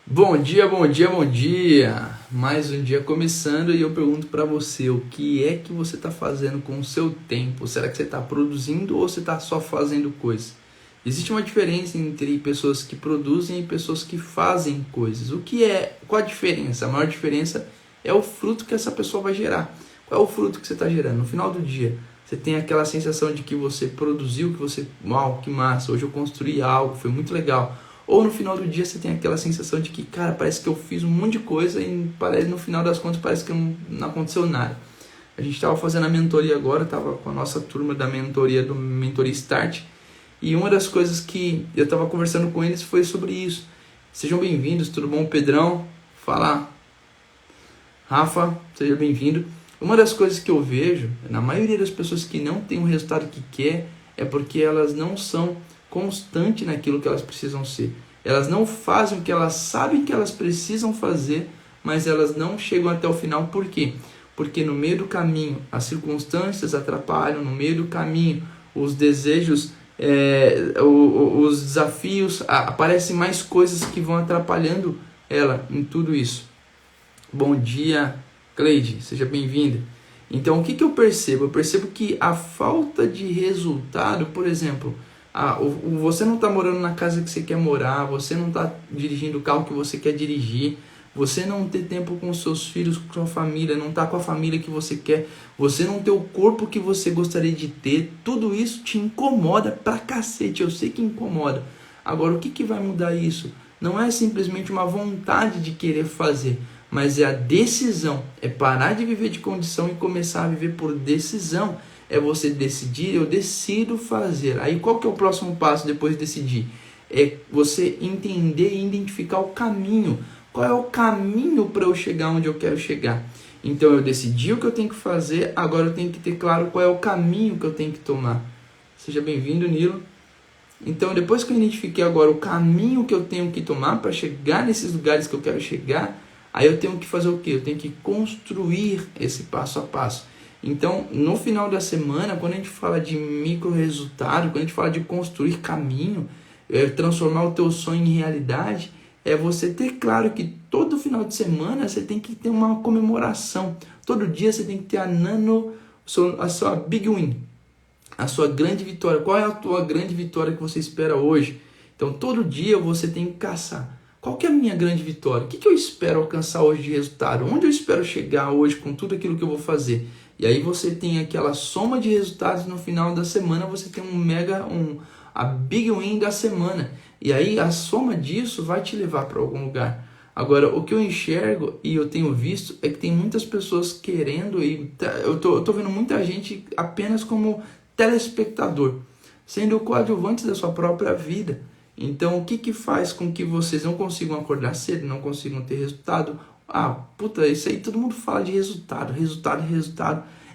Bom dia, bom dia, bom dia! Mais um dia começando e eu pergunto para você, o que é que você está fazendo com o seu tempo? Será que você está produzindo ou você está só fazendo coisas? Existe uma diferença entre pessoas que produzem e pessoas que fazem coisas. Qual a diferença? A maior diferença é o fruto que essa pessoa vai gerar. Qual é o fruto que você está gerando? No final do dia, você tem aquela sensação de que você produziu, uau, que massa, hoje eu construí algo, foi muito legal. Ou no final do dia você tem aquela sensação de que, cara, parece que eu fiz um monte de coisa e no final das contas parece que não aconteceu nada. A gente estava fazendo a mentoria agora, estava com a nossa turma da mentoria, do Mentoria Start, e uma das coisas que eu estava conversando com eles foi sobre isso. Sejam bem-vindos, tudo bom, Pedrão? Fala, Rafa, seja bem-vindo. Uma das coisas que eu vejo, na maioria das pessoas que não têm o resultado que quer, é porque elas não são constantes naquilo que elas precisam ser. Elas não fazem o que elas sabem que elas precisam fazer, mas elas não chegam até o final. Por quê? Porque no meio do caminho as circunstâncias atrapalham, no meio do caminho os desejos, os desafios, aparecem mais coisas que vão atrapalhando ela em tudo isso. Bom dia, Cleide, seja bem-vinda. Então, o que eu percebo? Eu percebo que a falta de resultado, por exemplo, você não está morando na casa que você quer morar, você não está dirigindo o carro que você quer dirigir, você não ter tempo com seus filhos, com sua família, não está com a família que você quer, você não ter o corpo que você gostaria de ter, tudo isso te incomoda pra cacete, eu sei que incomoda. Agora, o que vai mudar isso? Não é simplesmente uma vontade de querer fazer, mas é a decisão, é parar de viver de condição e começar a viver por decisão. É você decidir, eu decido fazer. Aí qual que é o próximo passo depois de decidir? É você entender e identificar o caminho. Qual é o caminho para eu chegar onde eu quero chegar? Então eu decidi o que eu tenho que fazer, agora eu tenho que ter claro qual é o caminho que eu tenho que tomar. Seja bem-vindo, Nilo. Então depois que eu identifiquei agora o caminho que eu tenho que tomar para chegar nesses lugares que eu quero chegar, aí eu tenho que fazer o quê? Eu tenho que construir esse passo a passo. Então, no final da semana, quando a gente fala de micro resultado, quando a gente fala de construir caminho, transformar o teu sonho em realidade, é você ter claro que todo final de semana você tem que ter uma comemoração. Todo dia você tem que ter a sua big win, a sua grande vitória. Qual é a tua grande vitória que você espera hoje? Então, todo dia você tem que caçar. Qual que é a minha grande vitória? O que eu espero alcançar hoje de resultado? Onde eu espero chegar hoje com tudo aquilo que eu vou fazer? E aí você tem aquela soma de resultados no final da semana, você tem a big win da semana. E aí a soma disso vai te levar para algum lugar. Agora, o que eu enxergo e eu tenho visto é que tem muitas pessoas querendo, e eu tô vendo muita gente apenas como telespectador, sendo coadjuvantes da sua própria vida. Então, o que faz com que vocês não consigam acordar cedo, não consigam ter resultado? Isso aí todo mundo fala de resultado.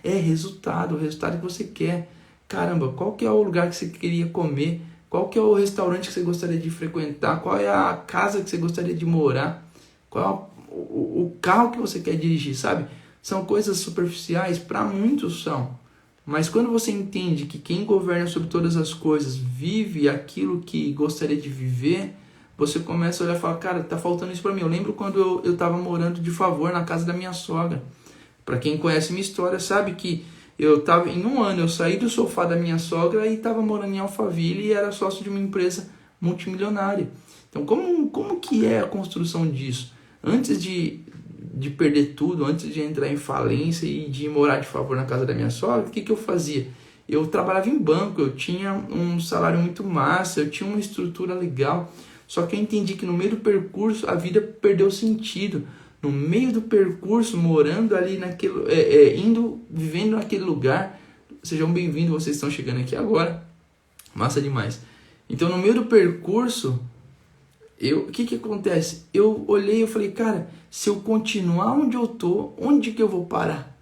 É resultado, o resultado que você quer. Caramba, qual que é o lugar que você queria comer? Qual que é o restaurante que você gostaria de frequentar? Qual é a casa que você gostaria de morar? Qual é o carro que você quer dirigir, sabe? São coisas superficiais, para muitos são. Mas quando você entende que quem governa sobre todas as coisas vive aquilo que gostaria de viver, você começa a olhar e falar, cara, tá faltando isso para mim. Eu lembro quando eu tava morando de favor na casa da minha sogra. Para quem conhece minha história, sabe que em um ano eu saí do sofá da minha sogra e estava morando em Alphaville e era sócio de uma empresa multimilionária. Então, como que é a construção disso? Antes de perder tudo, antes de entrar em falência e de morar de favor na casa da minha sogra, o que eu fazia? Eu trabalhava em banco, eu tinha um salário muito massa, eu tinha uma estrutura legal, só que eu entendi que no meio do percurso a vida perdeu sentido. No meio do percurso, morando ali vivendo naquele lugar. Sejam bem-vindos, vocês estão chegando aqui agora, massa demais. Então no meio do percurso, o que acontece? Eu olhei e falei, cara, se eu continuar onde eu tô, onde que eu vou parar?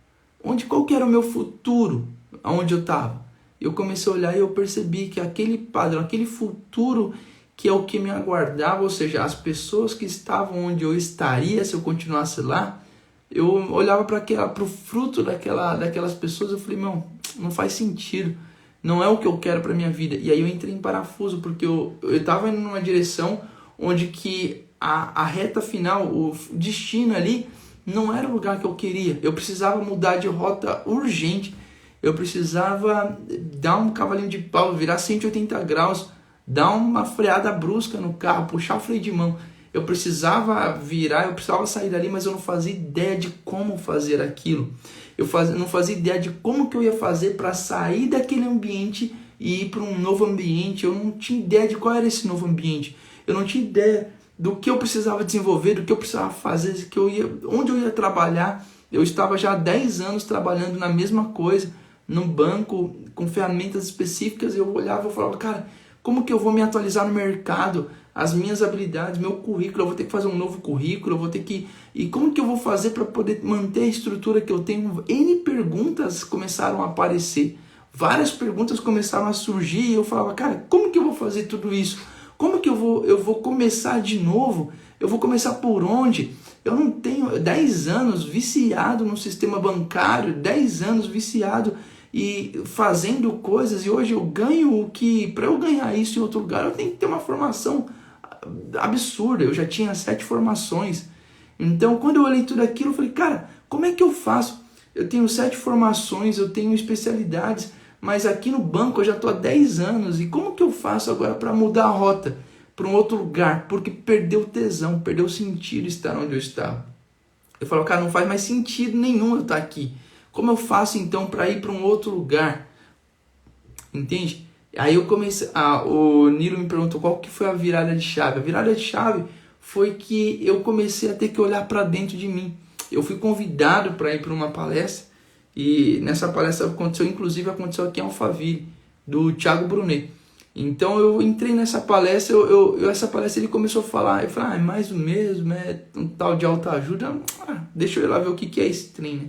Qual que era o meu futuro, aonde eu estava? Eu comecei a olhar e eu percebi que aquele padrão, aquele futuro que é o que me aguardava, ou seja, as pessoas que estavam onde eu estaria se eu continuasse lá, eu olhava para o fruto daquelas pessoas, eu falei, não faz sentido, não é o que eu quero para minha vida. E aí eu entrei em parafuso, porque eu estava indo numa direção onde que a reta final, o destino ali, não era o lugar que eu queria. Eu precisava mudar de rota urgente. Eu precisava dar um cavalinho de pau, virar 180 graus, dar uma freada brusca no carro, puxar o freio de mão. Eu precisava virar, eu precisava sair dali, mas eu não fazia ideia de como fazer aquilo. Não fazia ideia de como que eu ia fazer para sair daquele ambiente e ir para um novo ambiente. Eu não tinha ideia de qual era esse novo ambiente. Eu não tinha ideia do que eu precisava desenvolver, do que eu precisava fazer, onde eu ia trabalhar. Eu estava já há 10 anos trabalhando na mesma coisa, num banco, com ferramentas específicas. Eu olhava e falava, cara, como que eu vou me atualizar no mercado? As minhas habilidades, meu currículo, eu vou ter que fazer um novo currículo, eu vou ter que... E como que eu vou fazer para poder manter a estrutura que eu tenho? N perguntas começaram a aparecer, várias perguntas começaram a surgir e eu falava, cara, como que eu vou fazer tudo isso? Como que eu vou começar de novo? Eu vou começar por onde? Eu não tenho 10 anos viciado no sistema bancário, 10 anos viciado e fazendo coisas, e hoje eu ganho o que, para eu ganhar isso em outro lugar, eu tenho que ter uma formação absurda. Eu já tinha 7 formações. Então, quando eu olhei tudo aquilo, eu falei, cara, como é que eu faço? Eu tenho 7 formações, eu tenho especialidades, mas aqui no banco eu já estou há 10 anos, e como que eu faço agora para mudar a rota para um outro lugar? Porque perdeu tesão, perdeu sentido estar onde eu estava. Eu falo, cara, não faz mais sentido nenhum eu estar aqui. Como eu faço então para ir para um outro lugar? Entende? Aí eu comecei, o Nilo me perguntou qual que foi a virada de chave. A virada de chave foi que eu comecei a ter que olhar para dentro de mim. Eu fui convidado para ir para uma palestra, e nessa palestra aconteceu aqui em Alphaville, do Thiago Brunet. Então eu entrei nessa palestra, essa palestra ele começou a falar, eu falei, é mais do mesmo, é um tal de autoajuda, deixa eu ir lá ver o que é esse trem, né?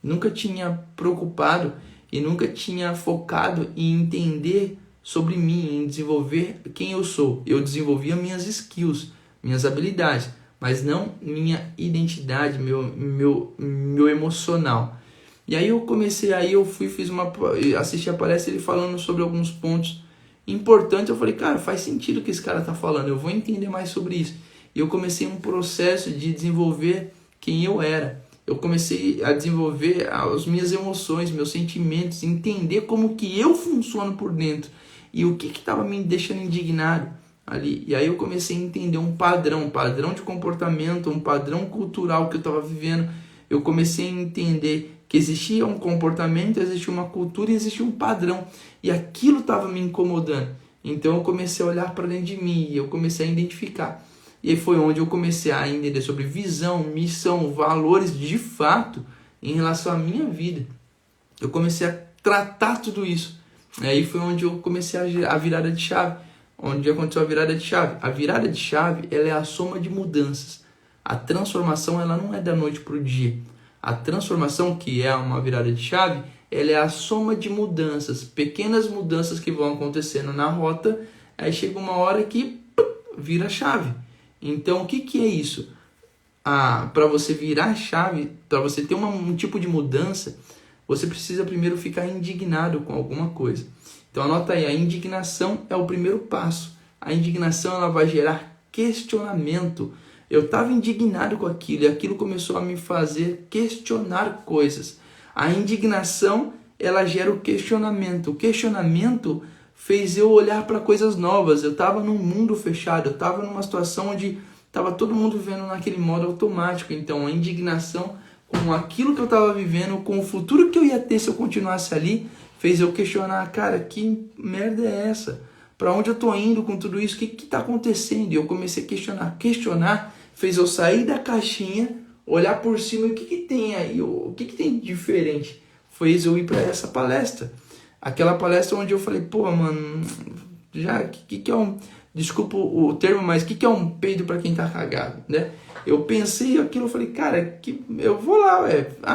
Nunca tinha preocupado e nunca tinha focado em entender sobre mim, em desenvolver quem eu sou. Eu desenvolvia minhas skills, minhas habilidades, mas não minha identidade, meu emocional. E aí eu comecei, assisti a palestra ele falando sobre alguns pontos importantes. Eu falei, cara, faz sentido o que esse cara está falando, eu vou entender mais sobre isso. E eu comecei um processo de desenvolver quem eu era. Eu comecei a desenvolver as minhas emoções, meus sentimentos, entender como que eu funciono por dentro e o que estava me deixando indignado ali. E aí eu comecei a entender um padrão de comportamento, um padrão cultural que eu estava vivendo. Eu comecei a entender que existia um comportamento, existia uma cultura e existia um padrão. E aquilo estava me incomodando. Então eu comecei a olhar para dentro de mim e eu comecei a identificar. E aí foi onde eu comecei a entender sobre visão, missão, valores de fato em relação à minha vida. Eu comecei a tratar tudo isso. E aí foi onde eu comecei a virada de chave. Onde aconteceu a virada de chave. A virada de chave, ela é a soma de mudanças. A transformação, ela não é da noite para o dia. A transformação, que é uma virada de chave, ela é a soma de mudanças. Pequenas mudanças que vão acontecendo na rota. Aí chega uma hora que vira a chave. Então, o que é isso? Para você virar a chave, para você ter um tipo de mudança, você precisa primeiro ficar indignado com alguma coisa. Então, anota aí, a indignação é o primeiro passo. A indignação, ela vai gerar questionamento. Eu estava indignado com aquilo e aquilo começou a me fazer questionar coisas. A indignação, ela gera o questionamento. O questionamento fez eu olhar para coisas novas. Eu estava num mundo fechado, eu estava numa situação onde estava todo mundo vivendo naquele modo automático. Então a indignação com aquilo que eu estava vivendo, com o futuro que eu ia ter se eu continuasse ali, fez eu questionar, cara, que merda é essa? Para onde eu estou indo com tudo isso? O que está acontecendo? E eu comecei a questionar. Questionar fez eu sair da caixinha, olhar por cima e o que tem aí? O que tem de diferente? Fez eu ir para essa palestra. Aquela palestra onde eu falei, pô, mano, que é um... Desculpa o termo, mas o que é um peido para quem tá cagado, né? Eu pensei aquilo, eu falei, cara, eu vou lá,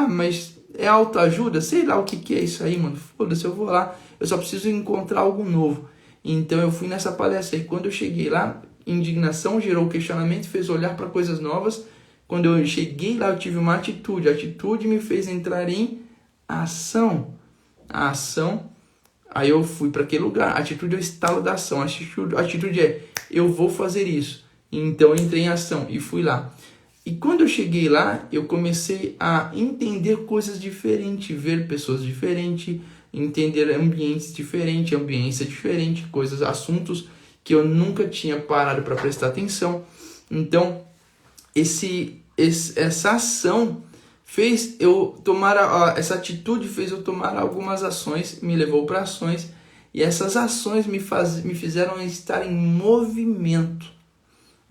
mas é autoajuda? Sei lá o que é isso aí, mano. Foda-se, eu vou lá. Eu só preciso encontrar algo novo. Então eu fui nessa palestra e quando eu cheguei lá, indignação gerou questionamento, fez olhar para coisas novas. Quando eu cheguei lá, eu tive uma atitude. A atitude me fez entrar em ação. A ação, aí eu fui para aquele lugar. A atitude é o estalo da ação. A atitude é, eu vou fazer isso. Então eu entrei em ação e fui lá. E quando eu cheguei lá, eu comecei a entender coisas diferentes, ver pessoas diferentes, entender ambientes diferentes, ambiência diferente, coisas, assuntos que eu nunca tinha parado para prestar atenção. Então, essa ação fez eu tomar, essa atitude fez eu tomar algumas ações, me levou para ações, e essas ações me fizeram estar em movimento.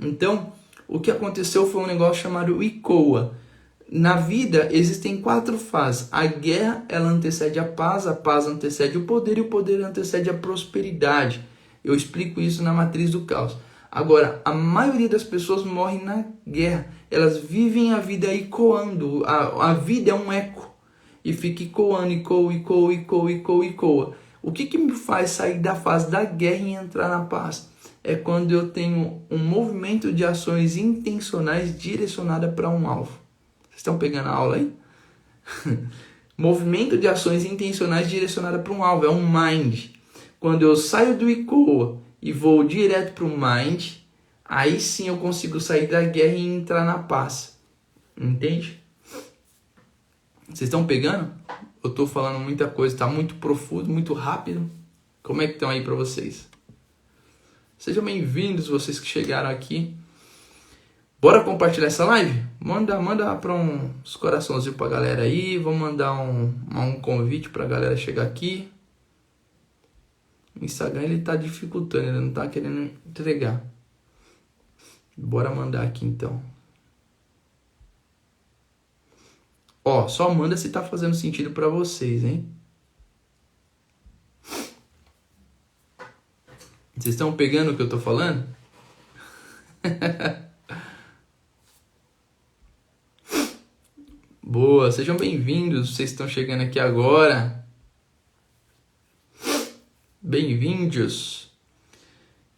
Então, o que aconteceu foi um negócio chamado ICOA. Na vida existem 4 fases. A guerra, ela antecede a paz antecede o poder e o poder antecede a prosperidade. Eu explico isso na matriz do caos. Agora, a maioria das pessoas morrem na guerra. Elas vivem a vida ecoando. A vida é um eco. E fica ecoando, ecoa. O que me faz sair da fase da guerra e entrar na paz? É quando eu tenho um movimento de ações intencionais direcionada para um alvo. Vocês estão pegando a aula aí? Movimento de ações intencionais direcionada para um alvo. É um mind. Quando eu saio do ICOA e vou direto para o mind, aí sim eu consigo sair da guerra e entrar na paz. Entende? Vocês estão pegando? Eu estou falando muita coisa, está muito profundo, muito rápido. Como é que estão aí para vocês? Sejam bem-vindos, vocês que chegaram aqui. Bora compartilhar essa live? Manda para uns coraçãozinhos pra galera aí. Vou mandar um convite pra galera chegar aqui. O Instagram ele tá dificultando, ele não tá querendo entregar. Bora mandar aqui então. Ó, só manda se tá fazendo sentido pra vocês, hein? Vocês estão pegando o que eu tô falando? Boa, sejam bem-vindos, vocês estão chegando aqui agora. Bem-vindos.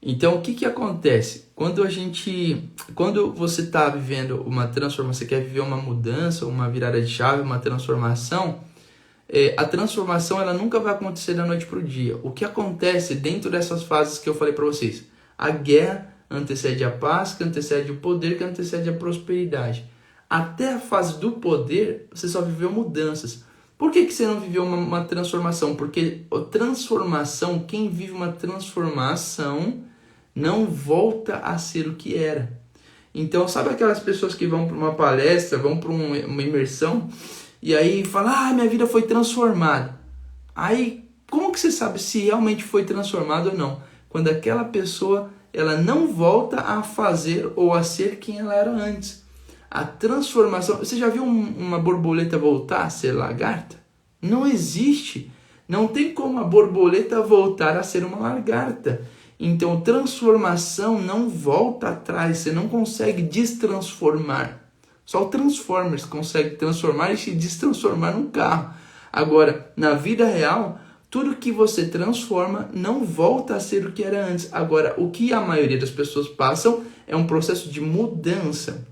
Então, o que acontece? Quando você está vivendo uma transformação, você quer viver uma mudança, uma virada de chave, uma transformação, a transformação ela nunca vai acontecer da noite para o dia. O que acontece dentro dessas fases que eu falei para vocês? A guerra antecede a paz, que antecede o poder, que antecede a prosperidade. Até a fase do poder, você só viveu mudanças. Por que você não viveu uma transformação? Porque a transformação, quem vive uma transformação, não volta a ser o que era. Então, sabe aquelas pessoas que vão para uma palestra, vão para uma imersão, e aí falam, minha vida foi transformada. Aí, como que você sabe se realmente foi transformada ou não? Quando aquela pessoa, ela não volta a fazer ou a ser quem ela era antes. A transformação... Você já viu uma borboleta voltar a ser lagarta? Não existe. Não tem como a borboleta voltar a ser uma lagarta. Então, transformação não volta atrás. Você não consegue destransformar. Só o Transformers consegue transformar e se destransformar num carro. Agora, na vida real, tudo que você transforma não volta a ser o que era antes. Agora, o que a maioria das pessoas passam é um processo de mudança.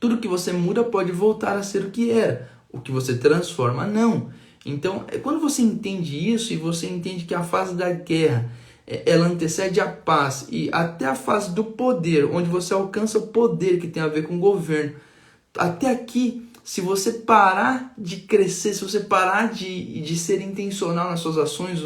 Tudo que você muda pode voltar a ser o que era. O que você transforma, não. Então, quando você entende isso e você entende que a fase da guerra, ela antecede a paz e até a fase do poder, onde você alcança o poder que tem a ver com o governo. Até aqui, se você parar de crescer, se você parar de ser intencional nas suas ações,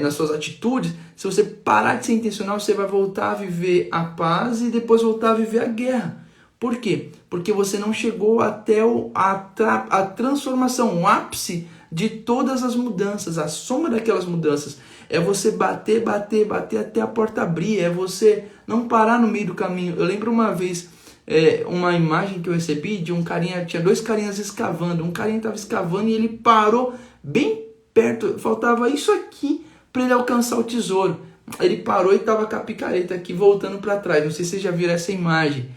nas suas atitudes, se você parar de ser intencional, você vai voltar a viver a paz e depois voltar a viver a guerra. Por quê? Porque você não chegou até a transformação, o ápice de todas as mudanças, a soma daquelas mudanças. É você bater até a porta abrir, é você não parar no meio do caminho. Eu lembro uma vez, uma imagem que eu recebi de um carinha, tinha 2 carinhas escavando. Um carinha estava escavando e ele parou bem perto, faltava isso aqui para ele alcançar o tesouro. Ele parou e estava com a picareta aqui voltando para trás. Não sei se vocês já viram essa imagem.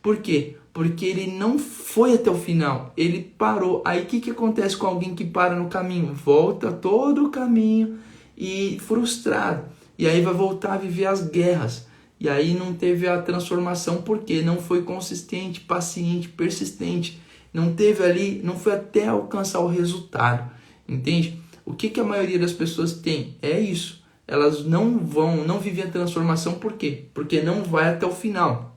Por quê? Porque ele não foi até o final, ele parou. Aí o que acontece com alguém que para no caminho? Volta todo o caminho e frustrado. E aí vai voltar a viver as guerras. E aí não teve a transformação porque não foi consistente, paciente, persistente. Não teve ali, não foi até alcançar o resultado. Entende? O que a maioria das pessoas tem? É isso. elas não vivem a transformação. Por quê? Porque não vai até o final.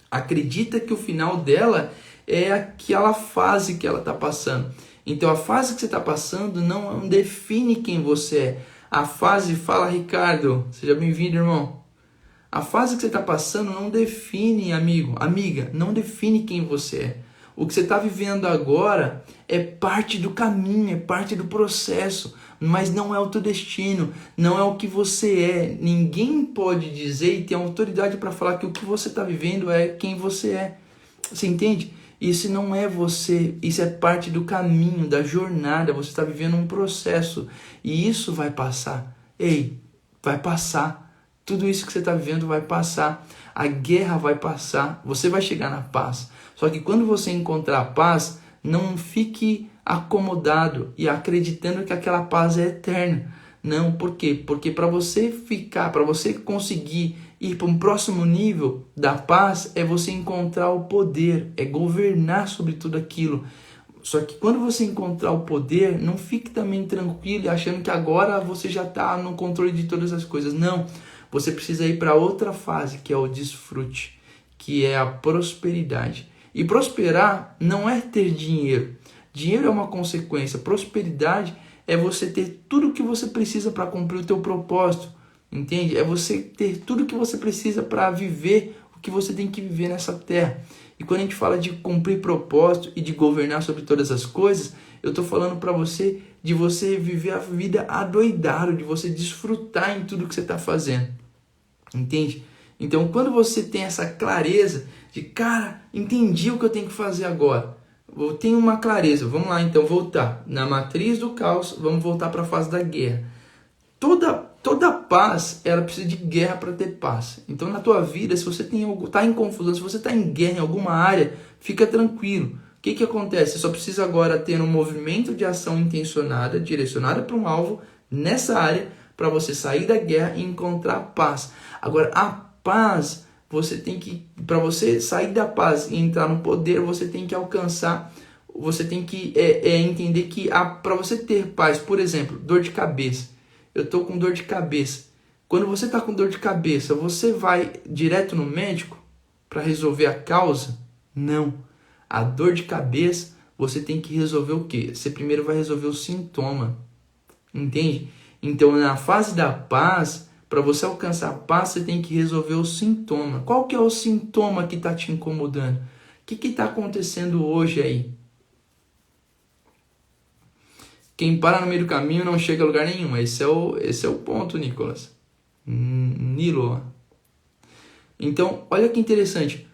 Acredita que o final dela é aquela fase que ela está passando. Então a fase que você está passando não define quem você é. A fase, fala Ricardo, seja bem-vindo, irmão. A fase que você está passando não define, amigo, amiga, não define quem você é. O que você está vivendo agora é parte do caminho, é parte do processo, mas não é o teu destino, não é o que você é. Ninguém pode dizer e ter autoridade para falar que o que você está vivendo é quem você é. Você entende? Isso não é você, isso é parte do caminho, da jornada. Você está vivendo um processo e isso vai passar. Ei, vai passar. Tudo isso que você está vivendo vai passar. A guerra vai passar. Você vai chegar na paz. Só que quando você encontrar a paz, não fique acomodado e acreditando que aquela paz é eterna. Não, por quê? Porque para você conseguir ir para um próximo nível da paz, é você encontrar o poder, é governar sobre tudo aquilo. Só que quando você encontrar o poder, não fique também tranquilo achando que agora você já está no controle de todas as coisas. Não, você precisa ir para outra fase, que é o desfrute, que é a prosperidade. E prosperar não é ter dinheiro. Dinheiro é uma consequência. Prosperidade é você ter tudo o que você precisa para cumprir o teu propósito. Entende? É você ter tudo o que você precisa para viver o que você tem que viver nessa terra. E quando a gente fala de cumprir propósito e de governar sobre todas as coisas, eu estou falando para você de você viver a vida adoidado, de você desfrutar em tudo que você está fazendo. Entende? Então, quando você tem essa clareza de, cara, entendi o que eu tenho que fazer agora. Eu tenho uma clareza. Vamos lá, então, voltar. Na matriz do caos, vamos voltar para a fase da guerra. Toda paz, ela precisa de guerra para ter paz. Então, na tua vida, se você está em confusão, se você está em guerra em alguma área, fica tranquilo. O que acontece? Você só precisa agora ter um movimento de ação intencionada, direcionada para um alvo nessa área, para você sair da guerra e encontrar paz. Agora, a paz, para você sair da paz e entrar no poder, você tem que alcançar, você tem que entender que para você ter paz, por exemplo, dor de cabeça. Eu estou com dor de cabeça. Quando você está com dor de cabeça, você vai direto no médico para resolver a causa? Não. A dor de cabeça, você tem que resolver o quê? Você primeiro vai resolver o sintoma. Entende? Então, na fase da paz, para você alcançar a paz, você tem que resolver o sintoma. Qual que é o sintoma que está te incomodando? O que está acontecendo hoje aí? Quem para no meio do caminho não chega a lugar nenhum. Esse é o ponto, Nicolas. Nilo. Então, olha que interessante.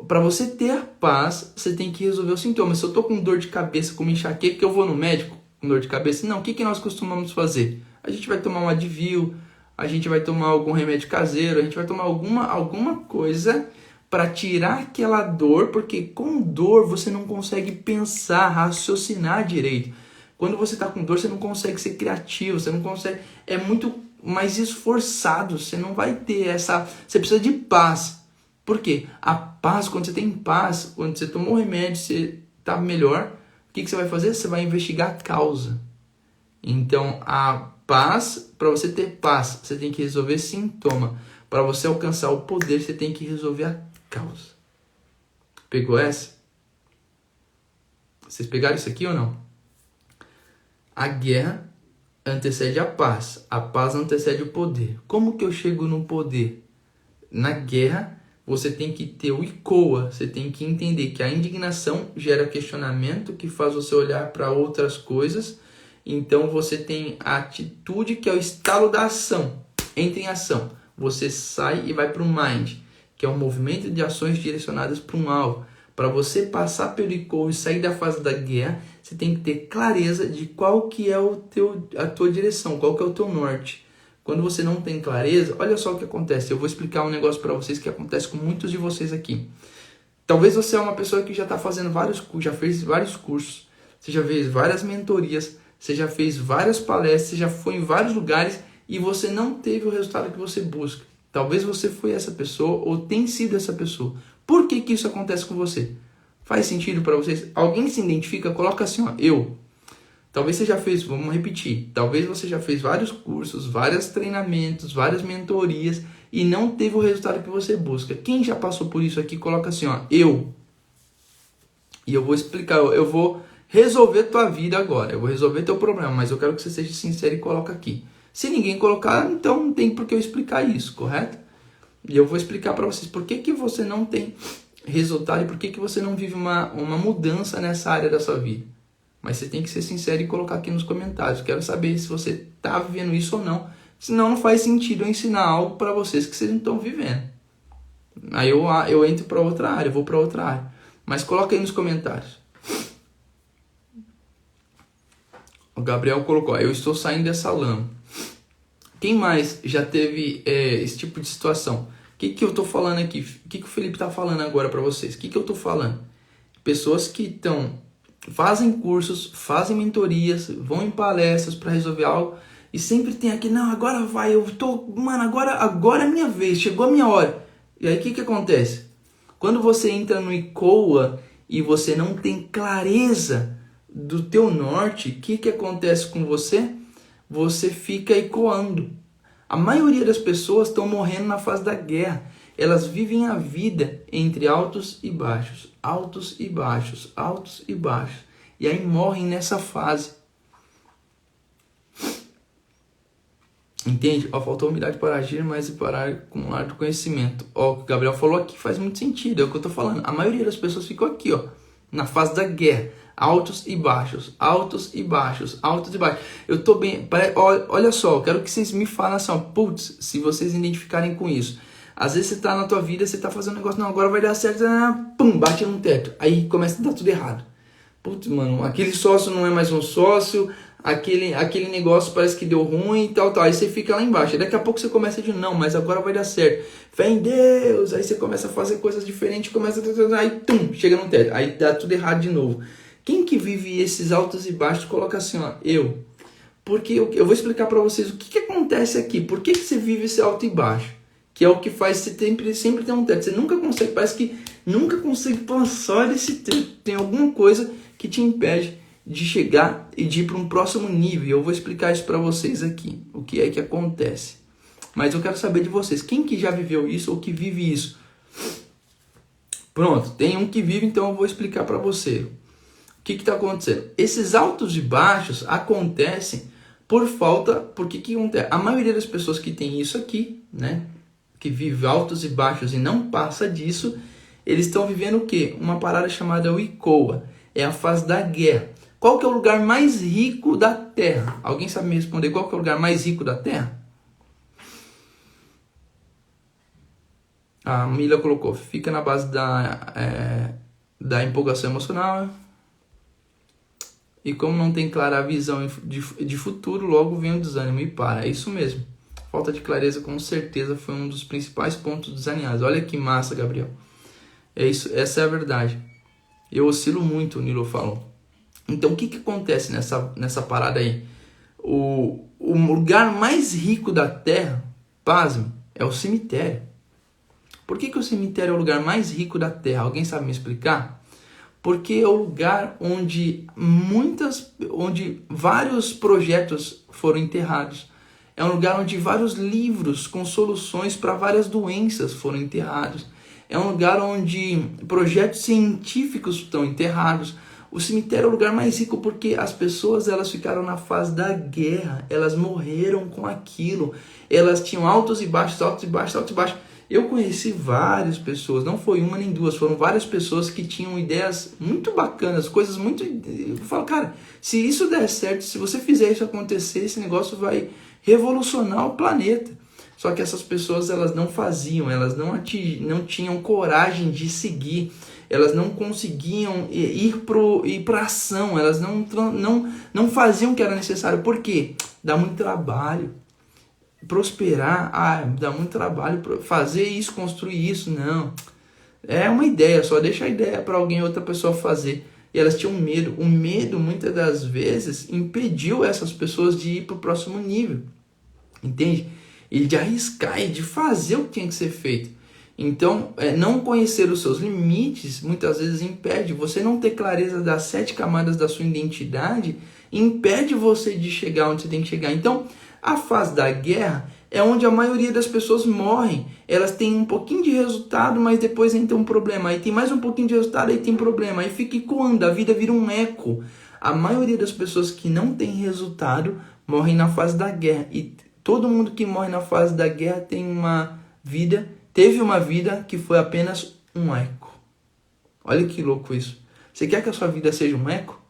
Para você ter paz, você tem que resolver o sintoma. Se eu estou com dor de cabeça, com enxaqueca, que eu vou no médico com dor de cabeça? Não, o que nós costumamos fazer? A gente vai tomar um Advil, a gente vai tomar algum remédio caseiro, a gente vai tomar alguma coisa para tirar aquela dor, porque com dor você não consegue pensar, raciocinar direito. Quando você está com dor, você não consegue ser criativo, você não consegue, é muito mais esforçado, você não vai ter você precisa de paz. Por quê? A paz, quando você tem paz, quando você tomou o remédio, você está melhor, o que você vai fazer? Você vai investigar a causa. Então, a paz, para você ter paz, você tem que resolver sintoma. Para você alcançar o poder, você tem que resolver a causa. Pegou essa? Vocês pegaram isso aqui ou não? A guerra antecede a paz antecede o poder. Como que eu chego no poder? Na guerra, você tem que ter o ICOA, você tem que entender que a indignação gera questionamento, que faz você olhar para outras coisas. Então você tem a atitude, que é o estalo da ação. Entra em ação. Você sai e vai para o mind, que é um movimento de ações direcionadas para um alvo. Para você passar pelo ICOA e sair da fase da guerra, você tem que ter clareza de qual que é a tua direção, qual que é o teu norte. Quando você não tem clareza, olha só o que acontece. Eu vou explicar um negócio para vocês que acontece com muitos de vocês aqui. Talvez você é uma pessoa que já está fazendo já fez vários cursos, você já fez várias mentorias, você já fez várias palestras, você já foi em vários lugares e você não teve o resultado que você busca. Talvez você foi essa pessoa ou tem sido essa pessoa. Por que que isso acontece com você? Faz sentido para vocês? Alguém se identifica? Coloca assim, ó, eu. Talvez você já fez, vamos repetir, talvez você já fez vários cursos, vários treinamentos, várias mentorias e não teve o resultado que você busca. Quem já passou por isso aqui, coloca assim, ó, eu. E eu vou explicar, eu vou resolver tua vida agora, eu vou resolver teu problema, mas eu quero que você seja sincero e coloque aqui. Se ninguém colocar, então não tem por que eu explicar isso, correto? E eu vou explicar para vocês por que você não tem resultado e por que você não vive uma mudança nessa área da sua vida. Mas você tem que ser sincero e colocar aqui nos comentários. Quero saber se você está vivendo isso ou não. Senão não faz sentido eu ensinar algo para vocês que vocês não estão vivendo. Aí eu entro para outra área, vou para outra área. Mas coloca aí nos comentários. O Gabriel colocou, eu estou saindo dessa lama. Quem mais já teve esse tipo de situação? O que eu estou falando aqui? O que o Felipe está falando agora para vocês? O que eu estou falando? Pessoas que fazem cursos, fazem mentorias, vão em palestras para resolver algo e sempre tem aqui, não, agora vai, mano, agora é minha vez, chegou a minha hora. E aí o que acontece? Quando você entra no ICOA e você não tem clareza do teu norte, o que acontece com você? Você fica ecoando. A maioria das pessoas estão morrendo na fase da guerra. Elas vivem a vida entre altos e baixos, altos e baixos, altos e baixos. E aí morrem nessa fase. Entende? Faltou humildade para agir, mas para acumular do conhecimento. O que o Gabriel falou aqui faz muito sentido, é o que eu estou falando. A maioria das pessoas ficou aqui, na fase da guerra. Altos e baixos, altos e baixos, altos e baixos. Eu tô bem. Olha só, eu quero que vocês me falem assim, putz, se vocês identificarem com isso. Às vezes você tá na tua vida, você tá fazendo um negócio, não, agora vai dar certo, pum, bate no teto. Aí começa a dar tudo errado. Putz, mano, aquele sócio não é mais um sócio, aquele negócio parece que deu ruim e tal. Aí você fica lá embaixo. Daqui a pouco você começa de não, mas agora vai dar certo. Fé em Deus. Aí você começa a fazer coisas diferentes, aí tum, chega no teto. Aí dá tudo errado de novo. Quem que vive esses altos e baixos, coloca assim, eu. Porque eu vou explicar para vocês o que acontece aqui. Por que você vive esse alto e baixo? Que é o que faz você sempre ter um teto. Você nunca consegue, parece que nunca consegue passar desse teto. Tem alguma coisa que te impede de chegar e de ir para um próximo nível. E eu vou explicar isso para vocês aqui. O que é que acontece. Mas eu quero saber de vocês. Quem que já viveu isso ou que vive isso? Pronto, tem um que vive, então eu vou explicar para você. O que está acontecendo? Esses altos e baixos acontecem porque que acontece? A maioria das pessoas que tem isso aqui, né, que vive altos e baixos e não passa disso, eles estão vivendo o quê? Uma parada chamada ICOA, é a fase da guerra. Qual que é o lugar mais rico da Terra? Alguém sabe me responder qual que é o lugar mais rico da Terra? A Mila colocou, fica na base da empolgação emocional. E como não tem clara a visão de futuro, logo vem o desânimo e para. É isso mesmo. Falta de clareza com certeza foi um dos principais pontos desanimados. Olha que massa, Gabriel. É isso, essa é a verdade. Eu oscilo muito, o Nilo falou. Então o que acontece nessa parada aí? O lugar mais rico da Terra, pasme, é o cemitério. Por que o cemitério é o lugar mais rico da Terra? Alguém sabe me explicar? Porque é o lugar onde vários projetos foram enterrados. É um lugar onde vários livros com soluções para várias doenças foram enterrados. É um lugar onde projetos científicos estão enterrados. O cemitério é o lugar mais rico porque as pessoas elas ficaram na fase da guerra. Elas morreram com aquilo. Elas tinham altos e baixos, altos e baixos, altos e baixos. Eu conheci várias pessoas, não foi uma nem duas, foram várias pessoas que tinham ideias muito bacanas, coisas muito... Eu falo, cara, se isso der certo, se você fizer isso acontecer, esse negócio vai revolucionar o planeta. Só que essas pessoas, elas não faziam, elas não tinham coragem de seguir, elas não conseguiam ir para ação, elas não faziam o que era necessário. Por quê? Dá muito trabalho. Prosperar, dá muito trabalho fazer isso, construir isso, não. É uma ideia, só deixa a ideia para alguém, outra pessoa fazer. E elas tinham medo. O medo, muitas das vezes, impediu essas pessoas de ir para o próximo nível. Entende? E de arriscar e de fazer o que tinha que ser feito. Então, não conhecer os seus limites, muitas vezes impede. Você não ter clareza das 7 camadas da sua identidade, impede você de chegar onde você tem que chegar. Então, a fase da guerra é onde a maioria das pessoas morrem. Elas têm um pouquinho de resultado, mas depois entra um problema. Aí tem mais um pouquinho de resultado, aí tem problema. Aí fica ecoando, a vida vira um eco. A maioria das pessoas que não tem resultado morrem na fase da guerra. E todo mundo que morre na fase da guerra teve uma vida que foi apenas um eco. Olha que louco isso. Você quer que a sua vida seja um eco?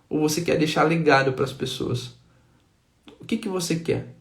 Ou você quer deixar legado para as pessoas? O que você quer?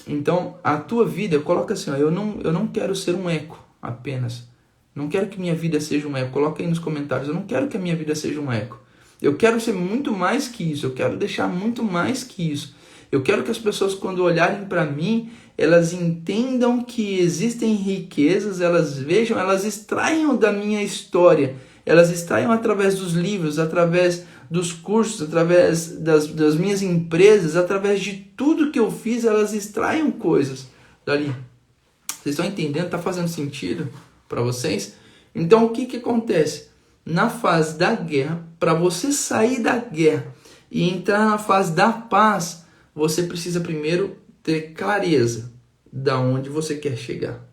Então, a tua vida, coloca assim, ó, eu não quero ser um eco apenas. Não quero que minha vida seja um eco. Coloca aí nos comentários, eu não quero que a minha vida seja um eco. Eu quero ser muito mais que isso, eu quero deixar muito mais que isso. Eu quero que as pessoas, quando olharem para mim, elas entendam que existem riquezas, elas vejam, elas extraiam da minha história, elas extraiam através dos livros, através dos cursos, através das minhas empresas, através de tudo que eu fiz, elas extraiam coisas dali. Vocês estão entendendo? Está fazendo sentido para vocês? Então, o que acontece? Na fase da guerra, para você sair da guerra e entrar na fase da paz, você precisa primeiro ter clareza de onde você quer chegar.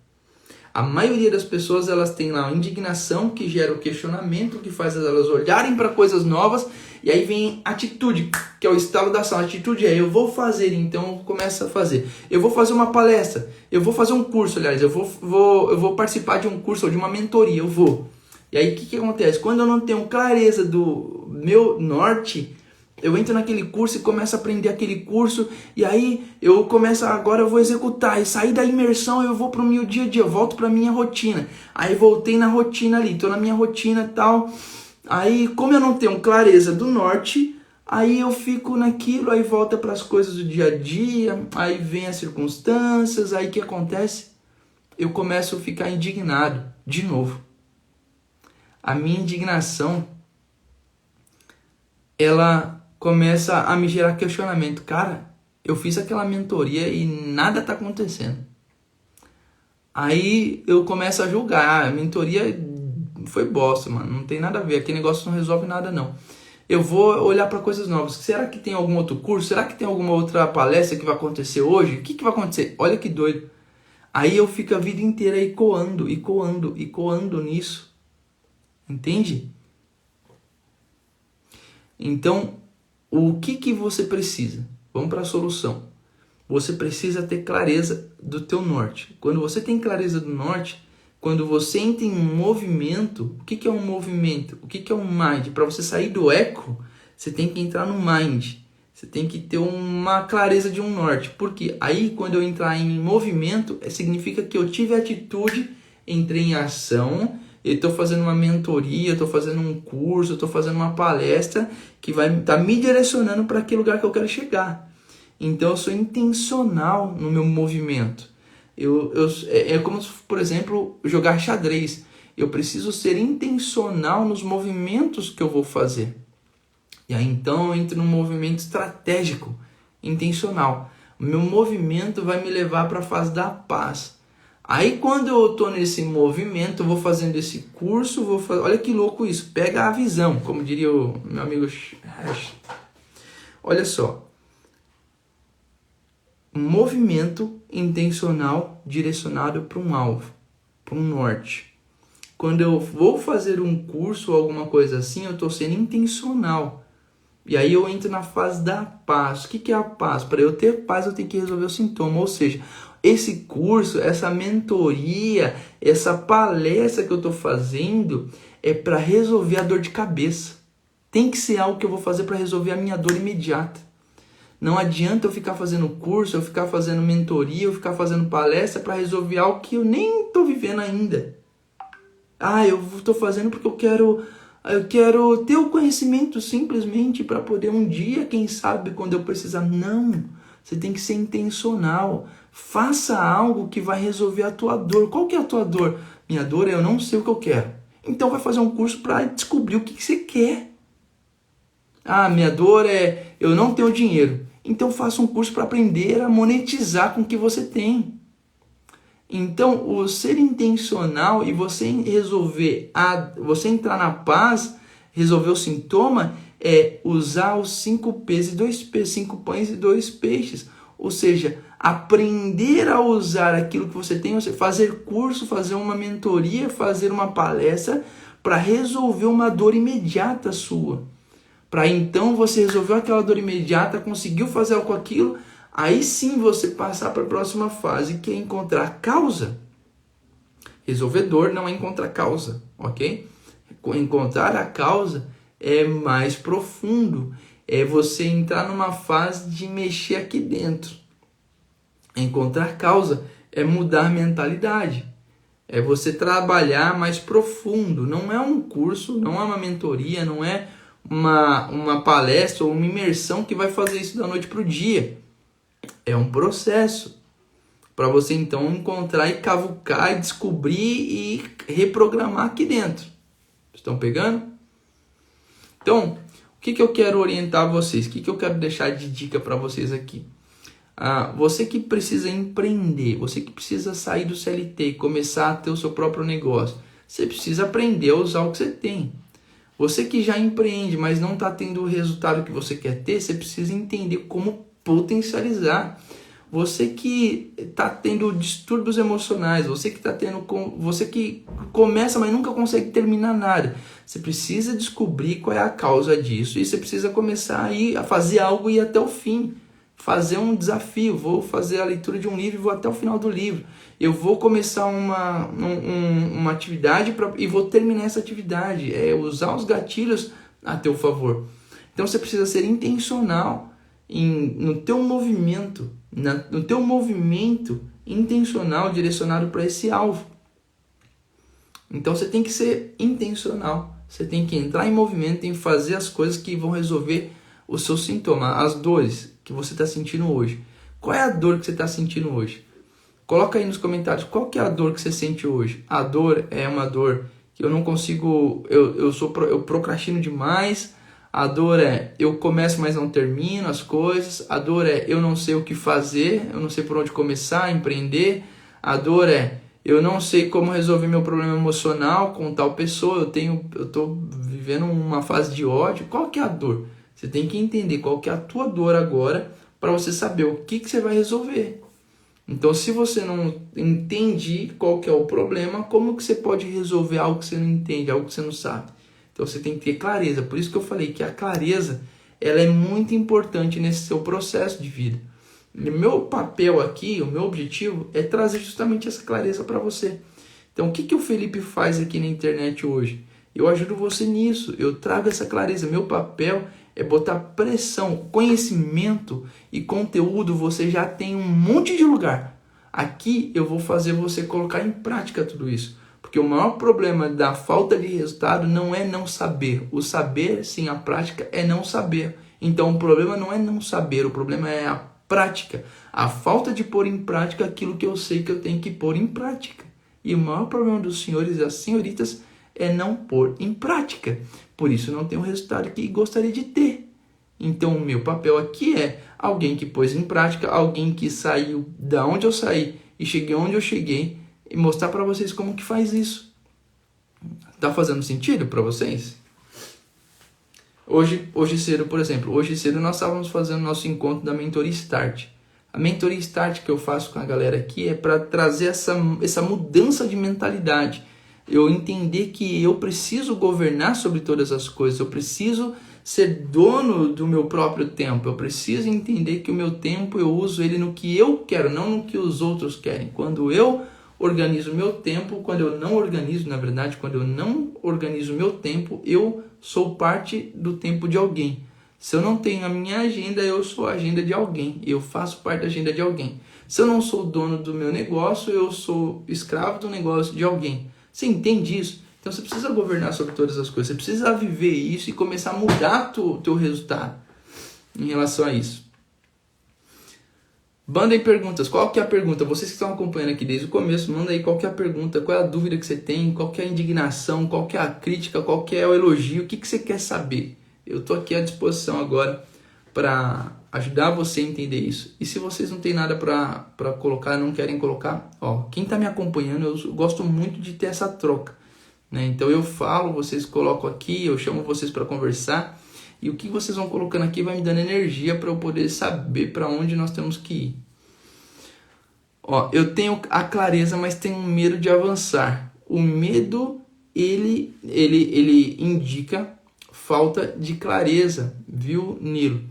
A maioria das pessoas, elas têm lá a indignação que gera o questionamento, que faz elas olharem para coisas novas, e aí vem atitude, que é o estalo da ação. A atitude é, eu vou fazer, então começa a fazer. Eu vou fazer uma palestra, eu vou fazer um curso, aliás, eu vou participar de um curso ou de uma mentoria, eu vou. E aí o que acontece? Quando eu não tenho clareza do meu norte, eu entro naquele curso e começo a aprender aquele curso, e aí eu começo, agora eu vou executar, e sair da imersão, eu vou para o meu dia a dia, eu volto para a minha rotina. Aí voltei na rotina ali, estou na minha rotina e tal. Aí, como eu não tenho clareza do norte, aí eu fico naquilo, aí volta para as coisas do dia a dia, aí vem as circunstâncias, aí o que acontece? Eu começo a ficar indignado de novo. A minha indignação, ela começa a me gerar questionamento. Cara, eu fiz aquela mentoria e nada está acontecendo. Aí eu começo a julgar. A mentoria foi bosta, mano. Não tem nada a ver. Aquele negócio não resolve nada, não. Eu vou olhar para coisas novas. Será que tem algum outro curso? Será que tem alguma outra palestra que vai acontecer hoje? O que vai acontecer? Olha que doido. Aí eu fico a vida inteira ecoando nisso. Entende? Então, o que você precisa? Vamos para a solução. Você precisa ter clareza do teu norte. Quando você tem clareza do norte, quando você entra em um movimento, o que é um movimento? O que é um mind? Para você sair do eco, você tem que entrar no mind. Você tem que ter uma clareza de um norte. Porque aí, quando eu entrar em movimento, significa que eu tive atitude, entrei em ação, eu estou fazendo uma mentoria, eu estou fazendo um curso, eu estou fazendo uma palestra que vai estar me direcionando para aquele lugar que eu quero chegar. Então eu sou intencional no meu movimento. É como, por exemplo, jogar xadrez. Eu preciso ser intencional nos movimentos que eu vou fazer. E aí então eu entro num movimento estratégico, intencional. O meu movimento vai me levar para a fase da paz. Aí quando eu estou nesse movimento, eu vou fazendo esse curso, olha que louco isso, pega a visão, como diria o meu amigo. Olha só, um movimento intencional direcionado para um alvo, para um norte. Quando eu vou fazer um curso ou alguma coisa assim, eu estou sendo intencional. E aí eu entro na fase da paz. O que é a paz? Para eu ter paz, eu tenho que resolver o sintoma. Ou seja, esse curso, essa mentoria, essa palestra que eu estou fazendo é para resolver a dor de cabeça. Tem que ser algo que eu vou fazer para resolver a minha dor imediata. Não adianta eu ficar fazendo curso, eu ficar fazendo mentoria, eu ficar fazendo palestra para resolver algo que eu nem estou vivendo ainda. Eu estou fazendo porque eu quero ter o conhecimento simplesmente para poder um dia, quem sabe, quando eu precisar. Não, você tem que ser intencional. Faça algo que vai resolver a tua dor. Qual que é a tua dor? Minha dor é eu não sei o que eu quero. Então vai fazer um curso para descobrir o que você quer. Minha dor é eu não tenho dinheiro. Então faça um curso para aprender a monetizar com o que você tem. Então, o ser intencional e você resolver, você entrar na paz, resolver o sintoma, é usar os 5 P's e 2 P's, 5 pães e 2 peixes. Ou seja, aprender a usar aquilo que você tem, você fazer curso, fazer uma mentoria, fazer uma palestra para resolver uma dor imediata sua. Para então você resolveu aquela dor imediata, conseguiu fazer algo com aquilo, aí sim você passar para a próxima fase, que é encontrar a causa. Resolver dor não é encontrar causa, ok? Encontrar a causa é mais profundo, é você entrar numa fase de mexer aqui dentro. Encontrar causa é mudar a mentalidade, é você trabalhar mais profundo. Não é um curso, não é uma mentoria, não é uma palestra ou uma imersão que vai fazer isso da noite para o dia. É um processo para você então encontrar e cavucar e descobrir e reprogramar aqui dentro. Estão pegando? Então, o que eu quero orientar vocês? O que eu quero deixar de dica para vocês aqui? Você que precisa empreender, você que precisa sair do CLT e começar a ter o seu próprio negócio, você precisa aprender a usar o que você tem. Você que já empreende, mas não está tendo o resultado que você quer ter, você precisa entender como potencializar. Você que está tendo distúrbios emocionais, você que começa, mas nunca consegue terminar nada, você precisa descobrir qual é a causa disso e você precisa começar a fazer algo e ir até o fim. Fazer um desafio, vou fazer a leitura de um livro e vou até o final do livro. Eu vou começar uma atividade e vou terminar essa atividade. É usar os gatilhos a teu favor. Então você precisa ser intencional no teu movimento, no teu movimento intencional direcionado para esse alvo. Então você tem que ser intencional. Você tem que entrar em movimento, tem que fazer as coisas que vão resolver o seu sintoma, as dores que você está sentindo hoje. Qual é a dor que você está sentindo hoje? Coloca aí nos comentários qual que é a dor que você sente hoje. A dor é uma dor que eu não consigo, eu procrastino demais. A dor é eu começo, mas não termino as coisas. A dor é eu não sei o que fazer, eu não sei por onde começar a empreender. A dor é eu não sei como resolver meu problema emocional com tal pessoa. Eu estou vivendo uma fase de ódio. Qual que é a dor? Você tem que entender qual que é a tua dor agora para você saber o que você vai resolver. Então, se você não entende qual que é o problema, como que você pode resolver algo que você não entende, algo que você não sabe? Então, você tem que ter clareza. Por isso que eu falei que a clareza ela é muito importante nesse seu processo de vida. Meu papel aqui, o meu objetivo é trazer justamente essa clareza para você. Então, o que o Felipe faz aqui na internet hoje? Eu ajudo você nisso, eu trago essa clareza. Meu papel é botar pressão, conhecimento e conteúdo. Você já tem um monte de lugar. Aqui eu vou fazer você colocar em prática tudo isso. Porque o maior problema da falta de resultado não é não saber. O saber, sim, a prática é não saber. Então o problema não é não saber, o problema é a prática. A falta de pôr em prática aquilo que eu sei que eu tenho que pôr em prática. E o maior problema dos senhores e das senhoritas é não pôr em prática. Por isso não tem o resultado que gostaria de ter. Então o meu papel aqui é alguém que pôs em prática, alguém que saiu da onde eu saí e cheguei onde eu cheguei e mostrar para vocês como que faz isso. Tá fazendo sentido para vocês? Hoje cedo, por exemplo, hoje cedo nós estávamos fazendo nosso encontro da Mentoria Start. A Mentoria Start que eu faço com a galera aqui é para trazer essa mudança de mentalidade. Eu entender que eu preciso governar sobre todas as coisas, eu preciso ser dono do meu próprio tempo, eu preciso entender que o meu tempo eu uso ele no que eu quero, não no que os outros querem. Quando eu organizo o meu tempo, quando eu não organizo, na verdade, quando eu não organizo o meu tempo, eu sou parte do tempo de alguém. Se eu não tenho a minha agenda, eu sou a agenda de alguém, eu faço parte da agenda de alguém. Se eu não sou dono do meu negócio, eu sou escravo do negócio de alguém. Você entende isso? Então você precisa governar sobre todas as coisas. Você precisa viver isso e começar a mudar o teu resultado em relação a isso. Manda aí perguntas. Qual que é a pergunta? Vocês que estão acompanhando aqui desde o começo, manda aí qual que é a pergunta, qual é a dúvida que você tem, qual que é a indignação, qual que é a crítica, qual que é o elogio, o que você quer saber. Eu estou aqui à disposição agora para ajudar você a entender isso. E se vocês não têm nada para colocar, não querem colocar, quem está me acompanhando, eu gosto muito de ter essa troca, né? Então eu falo, vocês colocam aqui, eu chamo vocês para conversar. E o que vocês vão colocando aqui vai me dando energia para eu poder saber para onde nós temos que ir. Ó, eu tenho a clareza, mas tenho medo de avançar. O medo, ele indica falta de clareza, viu, Nilo?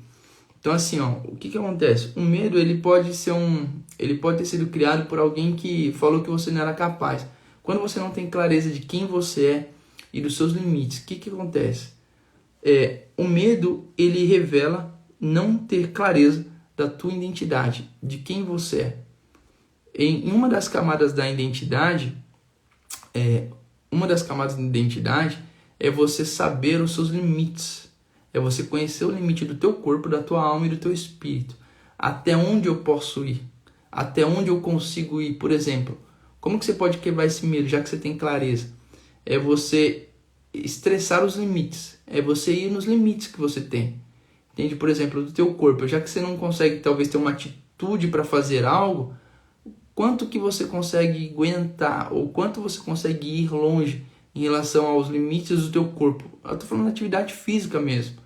Então assim, ó, o que acontece? O medo, ele pode ter sido criado por alguém que falou que você não era capaz. Quando você não tem clareza de quem você é e dos seus limites, o que acontece? O medo, ele revela não ter clareza da tua identidade, de quem você é. Em uma das camadas da identidade, é você saber os seus limites. É você conhecer o limite do teu corpo, da tua alma e do teu espírito. Até onde eu posso ir? Até onde eu consigo ir? Por exemplo, como que você pode quebrar esse medo, já que você tem clareza? É você estressar os limites. É você ir nos limites que você tem. Entende? Por exemplo, do teu corpo. Já que você não consegue, talvez, ter uma atitude para fazer algo, quanto que você consegue aguentar? Ou quanto você consegue ir longe em relação aos limites do teu corpo? Eu estou falando de atividade física mesmo.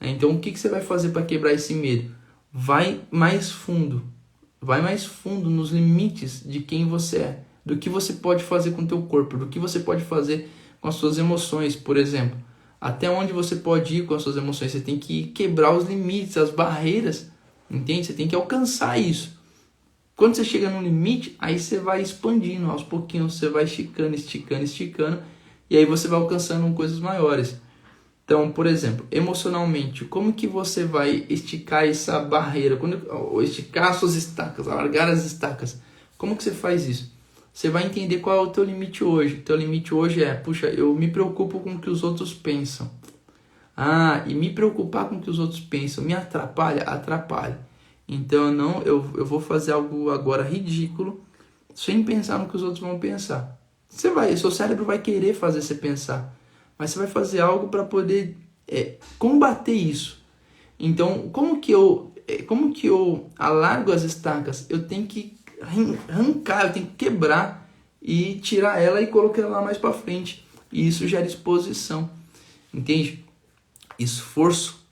Então, o que você vai fazer para quebrar esse medo? Vai mais fundo. Vai mais fundo nos limites de quem você é. Do que você pode fazer com o teu corpo. Do que você pode fazer com as suas emoções, por exemplo. Até onde você pode ir com as suas emoções. Você tem que quebrar os limites, as barreiras. Entende? Você tem que alcançar isso. Quando você chega no limite, aí você vai expandindo. Aos pouquinhos você vai esticando. E aí você vai alcançando coisas maiores. Então, por exemplo, emocionalmente, como que você vai esticar essa barreira? Esticar as suas estacas, alargar as estacas. Como que você faz isso? Você vai entender qual é o teu limite hoje. O teu limite hoje é, puxa, eu me preocupo com o que os outros pensam. E me preocupar com o que os outros pensam me atrapalha? Atrapalha. Então, eu vou fazer algo agora ridículo, sem pensar no que os outros vão pensar. Seu cérebro vai querer fazer você pensar. Mas você vai fazer algo para poder combater isso. Então, como que eu alargo as estacas? Eu tenho que arrancar, eu tenho que quebrar e tirar ela e colocar ela mais para frente. E isso gera exposição. Entende? Esforço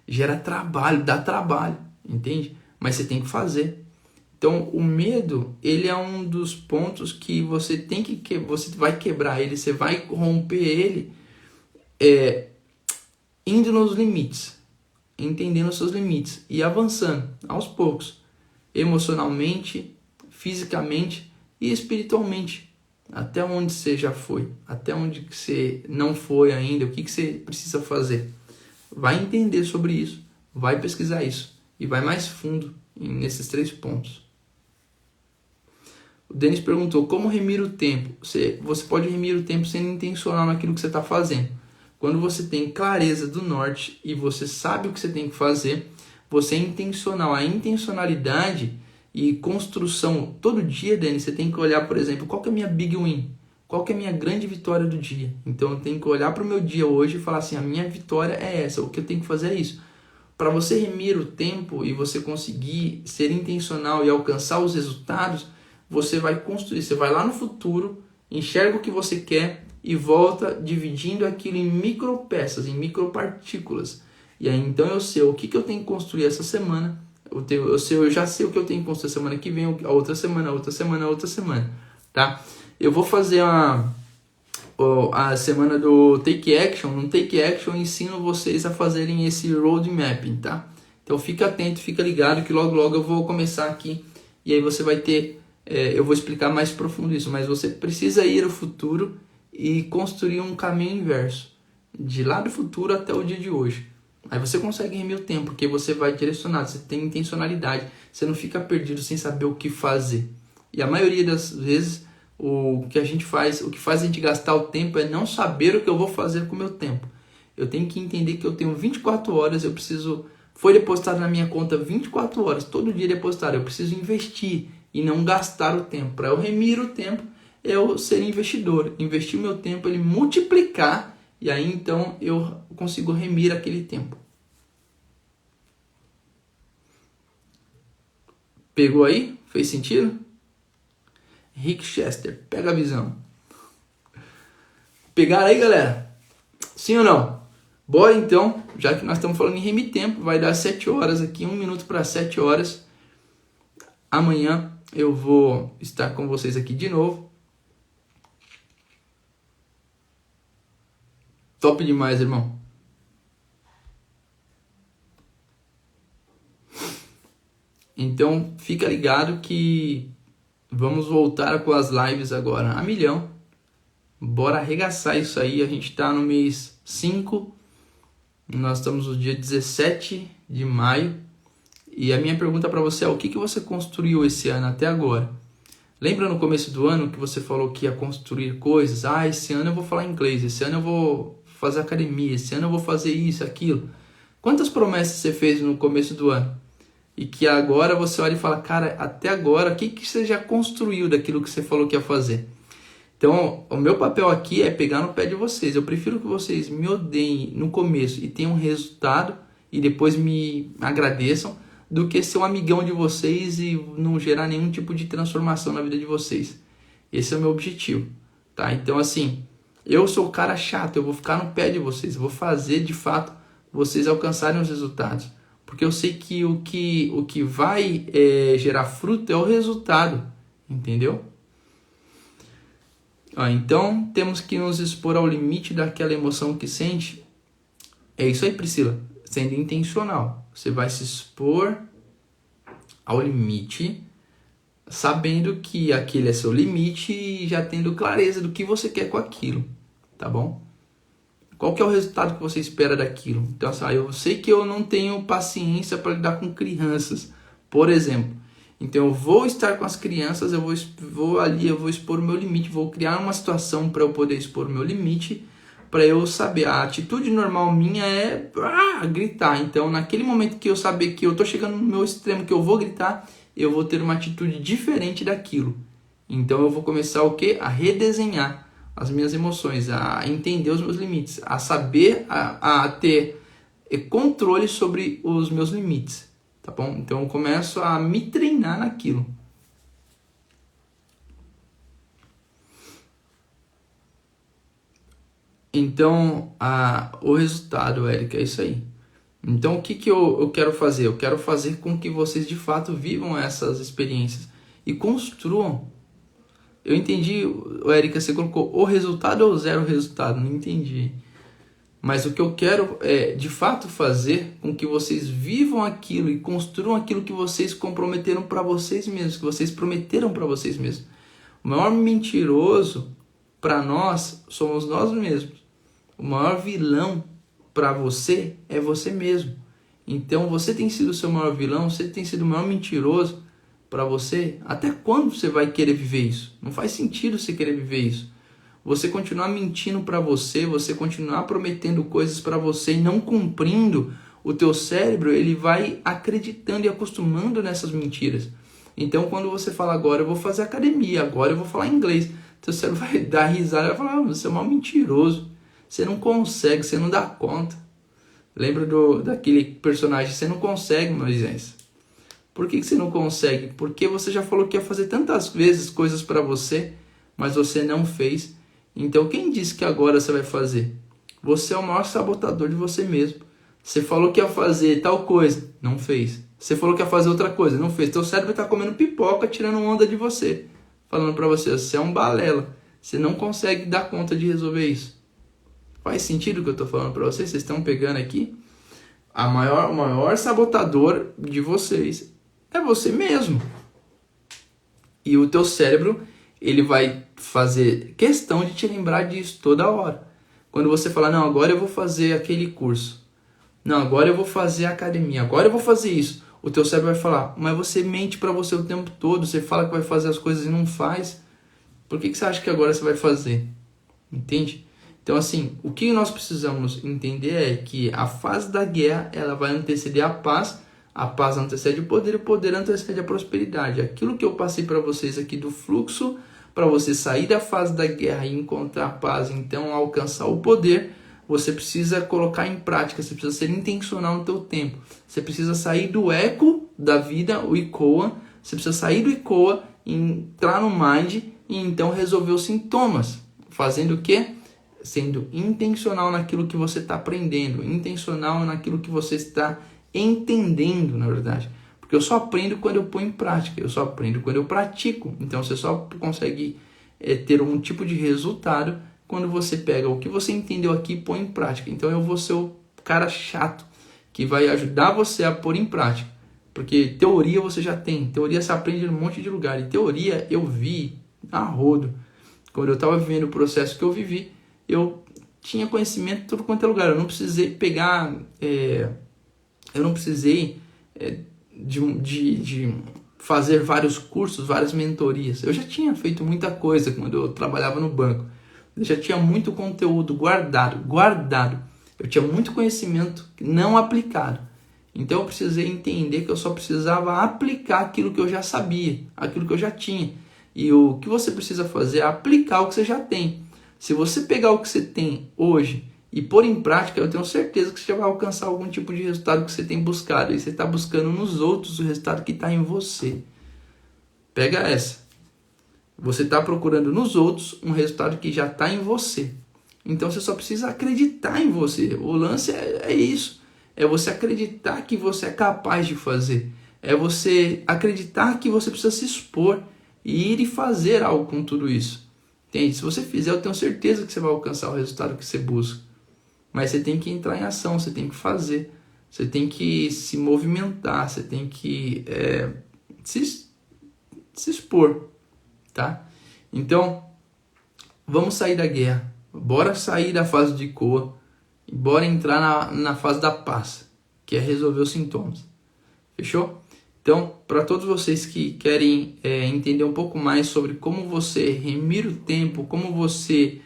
gera trabalho, dá trabalho. Entende? Mas você tem que fazer. Então, o medo, ele é um dos pontos que você você vai quebrar ele, você vai romper ele, indo nos limites, entendendo os seus limites e avançando aos poucos, emocionalmente, fisicamente e espiritualmente. Até onde você já foi, até onde você não foi ainda, o que você precisa fazer. Vai entender sobre isso, vai pesquisar isso e vai mais fundo nesses 3 pontos. O Denis perguntou, como remir o tempo? Você pode remir o tempo sendo intencional naquilo que você está fazendo. Quando você tem clareza do norte e você sabe o que você tem que fazer, você é intencional. A intencionalidade e construção, todo dia, Denis, você tem que olhar, por exemplo, qual que é a minha big win? Qual que é a minha grande vitória do dia? Então eu tenho que olhar para o meu dia hoje e falar assim, a minha vitória é essa, o que eu tenho que fazer é isso. Para você remir o tempo e você conseguir ser intencional e alcançar os resultados, você vai construir, você vai lá no futuro, enxerga o que você quer e volta dividindo aquilo em micropeças, em micropartículas. E aí então eu sei o que eu tenho que construir essa semana, eu já sei o que eu tenho que construir semana que vem, a outra semana, tá? Eu vou fazer a semana do Take Action. No Take Action eu ensino vocês a fazerem esse road mapping, tá? Então fica atento, fica ligado que logo eu vou começar aqui e aí você vai ter, eu vou explicar mais profundo isso, mas você precisa ir ao futuro e construir um caminho inverso, de lá do futuro até o dia de hoje. Aí você consegue remir o tempo, porque você vai direcionado, você tem intencionalidade, você não fica perdido sem saber o que fazer. E a maioria das vezes, o que faz a gente gastar o tempo é não saber o que eu vou fazer com o meu tempo. Eu tenho que entender que eu tenho 24 horas, foi depositado na minha conta 24 horas, todo dia depositado, eu preciso investir e não gastar o tempo. Para eu remir o tempo, eu ser investidor, investir o meu tempo, ele multiplicar, e aí então eu consigo remir aquele tempo. Pegou aí? Fez sentido? Rick Chester, pega a visão. Pegaram aí, galera? Sim ou não? Bora então, já que nós estamos falando em reme tempo, vai dar 7 horas aqui, 1 minuto para 7 horas. Amanhã eu vou estar com vocês aqui de novo. Top demais, irmão. Então, fica ligado que vamos voltar com as lives agora a milhão. Bora arregaçar isso aí. A gente tá no mês 5. Nós estamos no dia 17 de maio. E a minha pergunta para você é: o que você construiu esse ano até agora? Lembra no começo do ano que você falou que ia construir coisas? Ah, esse ano eu vou falar inglês, esse ano eu vou fazer academia, esse ano eu vou fazer isso, aquilo. Quantas promessas você fez no começo do ano? E que agora você olha e fala: cara, até agora, o que você já construiu daquilo que você falou que ia fazer? Então, o meu papel aqui é pegar no pé de vocês. Eu prefiro que vocês me odeiem no começo e tenham um resultado e depois me agradeçam, do que ser um amigão de vocês e não gerar nenhum tipo de transformação na vida de vocês. Esse é o meu objetivo, tá? Então, assim, eu sou o cara chato, eu vou ficar no pé de vocês, eu vou fazer, de fato, vocês alcançarem os resultados. Porque eu sei que o que vai gerar fruto é o resultado, entendeu? Então, temos que nos expor ao limite daquela emoção que sente. É isso aí, Priscila, sendo intencional. Você vai se expor ao limite, sabendo que aquele é seu limite e já tendo clareza do que você quer com aquilo, tá bom? Qual que é o resultado que você espera daquilo? Então, assim, eu sei que eu não tenho paciência para lidar com crianças, por exemplo. Então, eu vou estar com as crianças, eu vou expor o meu limite, vou criar uma situação para eu poder expor o meu limite, para eu saber. A atitude normal minha é gritar. Então, naquele momento que eu saber que eu estou chegando no meu extremo, que eu vou gritar, eu vou ter uma atitude diferente daquilo. Então, eu vou começar o quê? A redesenhar as minhas emoções, a entender os meus limites, a saber, a ter controle sobre os meus limites, tá bom? Então eu começo a me treinar naquilo. Então, o resultado, Érica, é isso aí. Então, o que eu quero fazer? Eu quero fazer com que vocês, de fato, vivam essas experiências e construam. Eu entendi, Érica, você colocou o resultado ou zero resultado? Não entendi. Mas o que eu quero é, de fato, fazer com que vocês vivam aquilo e construam aquilo que vocês comprometeram para vocês mesmos, que vocês prometeram para vocês mesmos. O maior mentiroso para nós somos nós mesmos. O maior vilão para você é você mesmo. Então, você tem sido o seu maior vilão, você tem sido o maior mentiroso para você. Até quando você vai querer viver isso? Não faz sentido você querer viver isso. Você continuar mentindo para você continuar prometendo coisas para você e não cumprindo, o teu cérebro ele vai acreditando e acostumando nessas mentiras. Então, quando você fala: agora eu vou fazer academia, agora eu vou falar inglês, teu cérebro vai dar risada e vai falar: você é um mal mentiroso, você não consegue, você não dá conta. Lembra daquele personagem: você não consegue, Moisés. Por que você não consegue? Porque você já falou que ia fazer tantas vezes coisas para você, mas você não fez. Então, quem disse que agora você vai fazer? Você é o maior sabotador de você mesmo. Você falou que ia fazer tal coisa, não fez. Você falou que ia fazer outra coisa, não fez. Teu cérebro está comendo pipoca, tirando onda de você. Falando para você é um balela. Você não consegue dar conta de resolver isso. Faz sentido o que eu estou falando para vocês? Vocês estão pegando aqui? O maior sabotador de vocês é você mesmo. E o teu cérebro, ele vai fazer questão de te lembrar disso toda hora. Quando você falar: não, agora eu vou fazer aquele curso. Não, agora eu vou fazer a academia. Agora eu vou fazer isso. O teu cérebro vai falar: mas você mente para você o tempo todo. Você fala que vai fazer as coisas e não faz. Por que você acha que agora você vai fazer? Entende? Então, assim, o que nós precisamos entender é que a fase da guerra, ela vai anteceder a paz antecede o poder antecede a prosperidade. Aquilo que eu passei para vocês aqui do fluxo, para você sair da fase da guerra e encontrar paz, então alcançar o poder, você precisa colocar em prática, você precisa ser intencional no teu tempo. Você precisa sair do eco da vida, o ICOA, você precisa sair do ICOA, entrar no Mind e então resolver os sintomas. Fazendo o quê? sendo intencional naquilo que você está aprendendo, intencional naquilo que você está entendendo, na verdade. Porque eu só aprendo quando eu ponho em prática, eu só aprendo quando eu pratico. Então você só consegue ter um tipo de resultado quando você pega o que você entendeu aqui e põe em prática. Então eu vou ser o cara chato que vai ajudar você a pôr em prática. Porque teoria você já tem, teoria você aprende em um monte de lugar. E teoria eu vi a rodo. Quando eu estava vivendo o processo que eu vivi, eu tinha conhecimento em tudo quanto é lugar. Eu não precisei pegar... eu não precisei de fazer vários cursos, várias mentorias. Eu já tinha feito muita coisa quando eu trabalhava no banco. Eu já tinha muito conteúdo guardado. Eu tinha muito conhecimento não aplicado. Então eu precisei entender que eu só precisava aplicar aquilo que eu já sabia, aquilo que eu já tinha. E o que você precisa fazer é aplicar o que você já tem. Se você pegar o que você tem hoje e pôr em prática, eu tenho certeza que você já vai alcançar algum tipo de resultado que você tem buscado. E você está buscando nos outros o resultado que está em você. Pega essa. Você está procurando nos outros um resultado que já está em você. Então você só precisa acreditar em você. O lance é isso. É você acreditar que você é capaz de fazer. É você acreditar que você precisa se expor e ir e fazer algo com tudo isso. Entende? Se você fizer, eu tenho certeza que você vai alcançar o resultado que você busca. Mas você tem que entrar em ação, você tem que fazer. Você tem que se movimentar, você tem que se expor. Tá? Então, vamos sair da guerra. Bora sair da fase de cor. E bora entrar na fase da paz, que é resolver os sintomas. Fechou? Então, para todos vocês que querem entender um pouco mais sobre como você remir o tempo, como você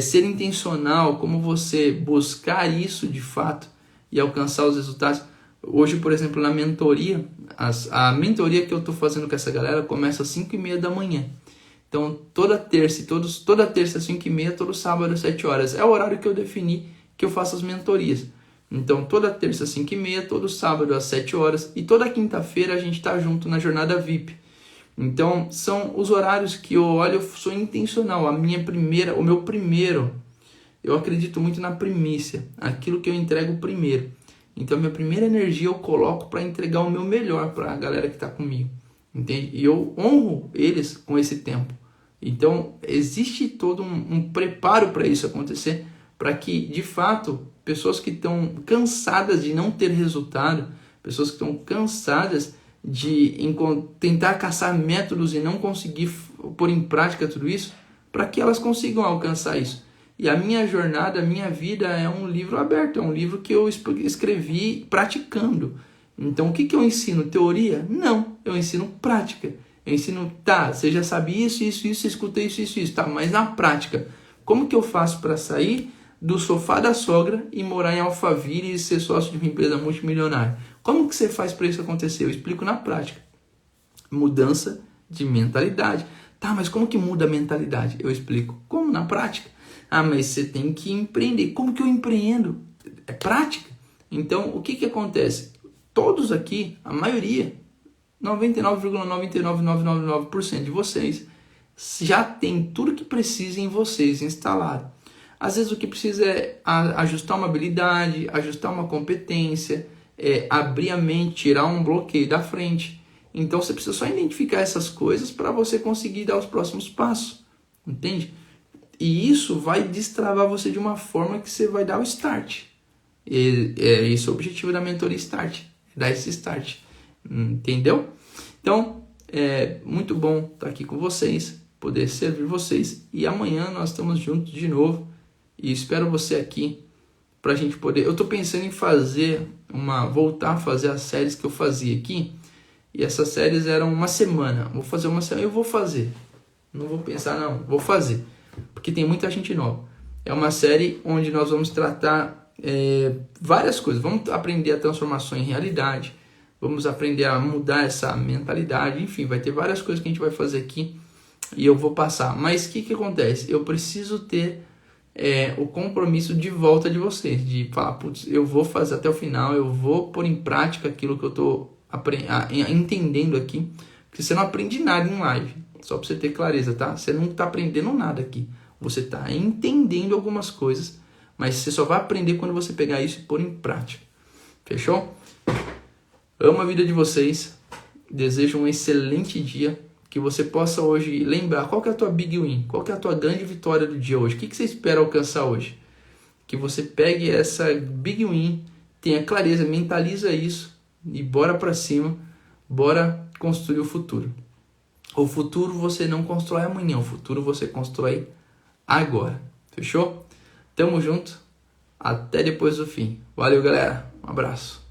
ser intencional, como você buscar isso de fato e alcançar os resultados. Hoje, por exemplo, na mentoria, a mentoria que eu estou fazendo com essa galera começa às 5h30 da manhã. Então, toda terça às 5h30, todo sábado às 7 horas. É o horário que eu defini que eu faço as mentorias. Então, toda terça às 5h30, todo sábado às 7 horas e toda quinta-feira a gente está junto na jornada VIP. Então, são os horários que eu olho, eu sou intencional. O meu primeiro, eu acredito muito na primícia, aquilo que eu entrego primeiro. Então, minha primeira energia eu coloco para entregar o meu melhor para a galera que está comigo. Entende? E eu honro eles com esse tempo. Então, existe todo um preparo para isso acontecer, para que, de fato, pessoas que estão cansadas de não ter resultado, pessoas que estão cansadas de tentar caçar métodos e não conseguir pôr em prática tudo isso, para que elas consigam alcançar isso. E a minha jornada, a minha vida é um livro aberto, é um livro que eu escrevi praticando. Então, o que eu ensino? Teoria? Não, eu ensino prática. Eu ensino, você já sabe isso, você escuta isso, tá, mas na prática, como que eu faço para sair do sofá da sogra e morar em Alphaville e ser sócio de uma empresa multimilionária? Como que você faz para isso acontecer? Eu explico na prática. Mudança de mentalidade. Tá, mas como que muda a mentalidade? Eu explico. Como? Na prática. Ah, mas você tem que empreender. Como que eu empreendo? É prática. Então, o que acontece? Todos aqui, a maioria, 99,99999% de vocês, já tem tudo que precisa em vocês instalado. Às vezes o que precisa é ajustar uma habilidade, ajustar uma competência, abrir a mente, tirar um bloqueio da frente. Então você precisa só identificar essas coisas para você conseguir dar os próximos passos. Entende? E isso vai destravar você de uma forma que você vai dar o start. Esse é o objetivo da mentoria Start. Dar esse start. Entendeu? Então, é muito bom estar aqui com vocês, poder servir vocês. E amanhã nós estamos juntos de novo. E espero você aqui para a gente poder... Eu estou pensando em voltar a fazer as séries que eu fazia aqui. E essas séries eram uma semana. Vou fazer uma semana, eu vou fazer. Não vou pensar, não. Vou fazer. Porque tem muita gente nova. É uma série onde nós vamos tratar várias coisas. Vamos aprender a transformação em realidade. Vamos aprender a mudar essa mentalidade. Enfim, vai ter várias coisas que a gente vai fazer aqui. E eu vou passar. Mas o que acontece? Eu preciso ter o compromisso de volta de vocês. De falar, putz, eu vou fazer até o final. Eu vou pôr em prática aquilo que eu estou entendendo aqui. Porque você não aprende nada em live. Só para você ter clareza, tá? Você não está aprendendo nada aqui. Você está entendendo algumas coisas, mas você só vai aprender quando você pegar isso e pôr em prática. Fechou? Amo a vida de vocês. Desejo um excelente dia. Que você possa hoje lembrar qual que é a tua big win, qual que é a tua grande vitória do dia hoje. O que você espera alcançar hoje? Que você pegue essa big win, tenha clareza, mentaliza isso e bora pra cima, bora construir o futuro. O futuro você não constrói amanhã, o futuro você constrói agora. Fechou? Tamo junto. Até depois do fim. Valeu, galera. Um abraço.